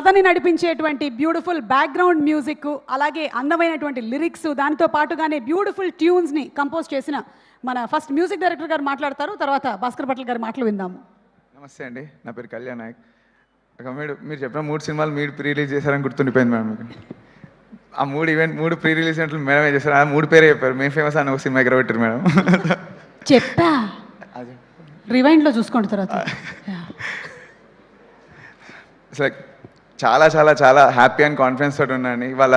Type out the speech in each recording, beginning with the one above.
కథని నడిపించేటువంటి beautiful background music, అలాగే అందమైనటువంటి లిరిక్స్, దానితో పాటుగానే బ్యూటిఫుల్ ట్యూన్స్ని కంపోజ్ చేసిన మన ఫస్ట్ మ్యూజిక్ డైరెక్టర్ గారు మాట్లాడతారు. తర్వాత భాస్కర్ భట్ల గారి మాటలు విందాము. నమస్తే అండి, నా పేరు కళ్యాణ్ నాయక్. మీరు చెప్పిన 3 సినిమాలు మీరు ప్రీ రిలీజ్ చేశారని గుర్తుండిపోయింది మేడం. మీకు ఆ 3 ప్రీ రిలీజ్ ఈవెంట్లు మేడమే చేశారు. ఆ 3 పేరే చెప్పారు. మేము ఫేమస్ అని ఒక సినిమా ఎగరబెట్టారు మేడం. చెప్పా రివైండ్లో చూసుకోండి తర్వాత. లైక్ చాలా చాలా చాలా హ్యాపీ అండ్ కాన్ఫిడెన్స్ తోటి ఉన్నాను. ఇవాళ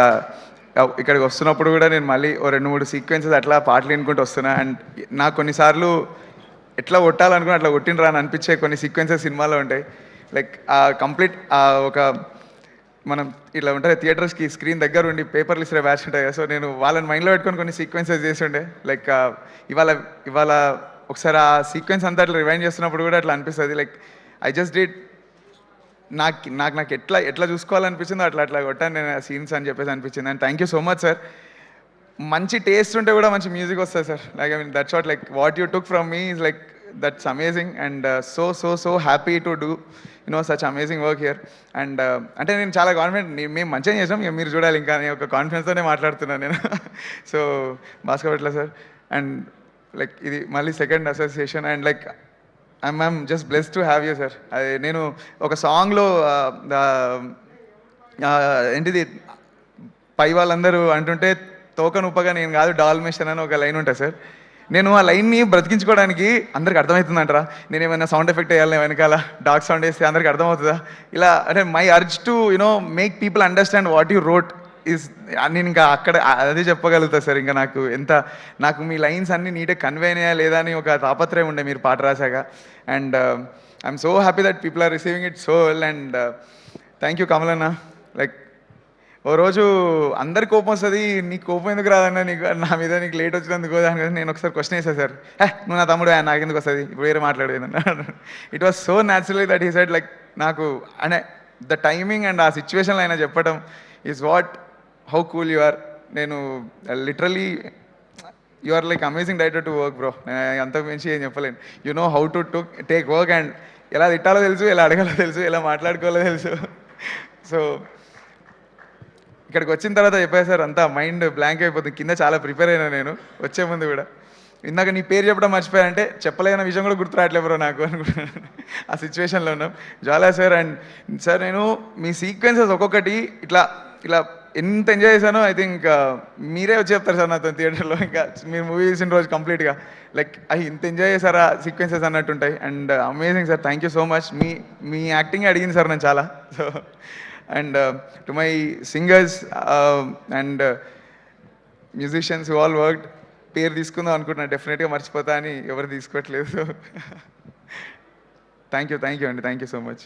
ఇక్కడికి వస్తున్నప్పుడు కూడా నేను మళ్ళీ 2-3 సీక్వెన్సెస్ అట్లా పాటలు వినుకుంటూ వస్తున్నా. అండ్ నాకు కొన్నిసార్లు ఎట్లా కొట్టాలనుకుని అట్లా కొట్టినరా అని అనిపించే కొన్ని సీక్వెన్సెస్ సినిమాలో ఉంటాయి. లైక్ కంప్లీట్ ఒక మనం ఇట్లా ఉంటుంది థియేటర్స్కి స్క్రీన్ దగ్గర ఉండి పేపర్లు ఇస్తే బ్యాచ్ ఉంటాయి కదా. సో నేను వాళ్ళని మైండ్లో పెట్టుకొని కొన్ని సీక్వెన్సెస్ చేసి ఉండే. లైక్ ఇవాళ ఒకసారి ఆ సీక్వెన్స్ అంతా అట్లా రివైండ్ చేస్తున్నప్పుడు కూడా అట్లా అనిపిస్తుంది. లైక్ ఐ జస్ట్ డిడ్ నాకు ఎట్లా చూసుకోవాలనిపించిందో అట్లా కొట్టాను నేను ఆ సీన్స్ అని చెప్పేసి అనిపించింది. And thank you so much sir. మంచి టేస్ట్ ఉంటే కూడా మంచి మ్యూజిక్ వస్తుంది sir. Like I mean that's what like what you took from me is like that's amazing. And so happy to do such amazing work here. And అంటే నేను చాలా confident, మేము మంచిగా చేసాం, మీరు చూడాలి ఇంకా నేను ఒక కాన్ఫిడెన్స్తోనే మాట్లాడుతున్నాను నేను. So Bhaskar Bhatla sir, and like ఇది మళ్ళీ second association. And like I'm just blessed to have you sir. అది నేను ఒక సాంగ్లో ఏంటిది పై వాళ్ళందరూ అంటుంటే తోకను ఉప్పగా నేను కాదు డాల్మేషన్ అని ఒక లైన్ ఉంటుంది సార్. నేను ఆ లైన్ని బ్రతికించుకోవడానికి అందరికి అర్థమవుతుందంటారా? నేను ఏమైనా సౌండ్ ఎఫెక్ట్ వేయాలి వెనకాల డాగ్ సౌండ్ వేస్తే అందరికి అర్థమవుతుందా? ఇలా అంటే my urge to make people understand what you wrote is. నేను ఇంకా అక్కడ అదే చెప్పగలుగుతా సార్. ఇంకా నాకు మీ లైన్స్ అన్నీ నీట్గా కన్వే అయ్యా లేదా అని ఒక తాపత్రయం ఉండే మీరు పాట రాశాక. And I'm so happy that people are receiving it so well. And thank you కమలన్న. లైక్ ఓ రోజు అందరి కోపం వస్తుంది, నీకు కోపం ఎందుకు రాదన్నా, నా మీద నీకు లేట్ వచ్చినందుకు దాని నేను ఒకసారి క్వశ్చన్ వేసాను సార్. నువ్వు నా తమ్ముడు నాకు ఎందుకు వస్తుంది, ఇప్పుడు వేరే మాట్లాడేదన్నా. It was so naturally that he said like నాకు అంటే ద టైమింగ్ అండ్ ఆ సిచ్యువేషన్లో అయినా చెప్పడం is what how cool you are. నేను literally you are like amazing director to work bro. నేను అంతకు మించి ఏం చెప్పలేను. You know how to take work. And ఎలా తిట్టాలో తెలుసు, ఎలా అడగాలో తెలుసు, ఎలా మాట్లాడుకోవాలో తెలుసు. సో ఇక్కడికి వచ్చిన తర్వాత చెప్పాను సార్, అంతా మైండ్ బ్లాంక్ అయిపోతుంది. కింద చాలా ప్రిపేర్ అయినా నేను వచ్చే ముందు కూడా. ఇందాక నీ పేరు చెప్పడం మర్చిపోయానంటే చెప్పలేని విషయం కూడా గుర్తు రావట్లేదు బ్రో నాకు అనుకుంటున్నాను. ఆ సిచ్యువేషన్లో ఉన్నాం. జ్వాలా సార్. అండ్ సార్ నేను మీ సీక్వెన్సెస్ ఒక్కొక్కటి ఇట్లా ఎంత ఎంజాయ్ చేశానో ఐ థింక్ మీరే వచ్చి చెప్తారు సార్ నాతో థియేటర్లో. ఇంకా మీరు మూవీ చూసిన రోజు కంప్లీట్గా లైక్ ఇంత ఎంజాయ్ చేశారా సీక్వెన్సెస్ అన్నట్టుంటాయి. And amazing sir, thank you so much. మీ యాక్టింగ్ అడిగింది సార్ నేను చాలా. So and to my singers and musicians who all worked, పేరు తీసుకుందాం అనుకుంటున్నా, డెఫినెట్గా మర్చిపోతా అని ఎవరు తీసుకోవట్లేదు. సో థ్యాంక్ యూ అండి, థ్యాంక్ యూ సో మచ్.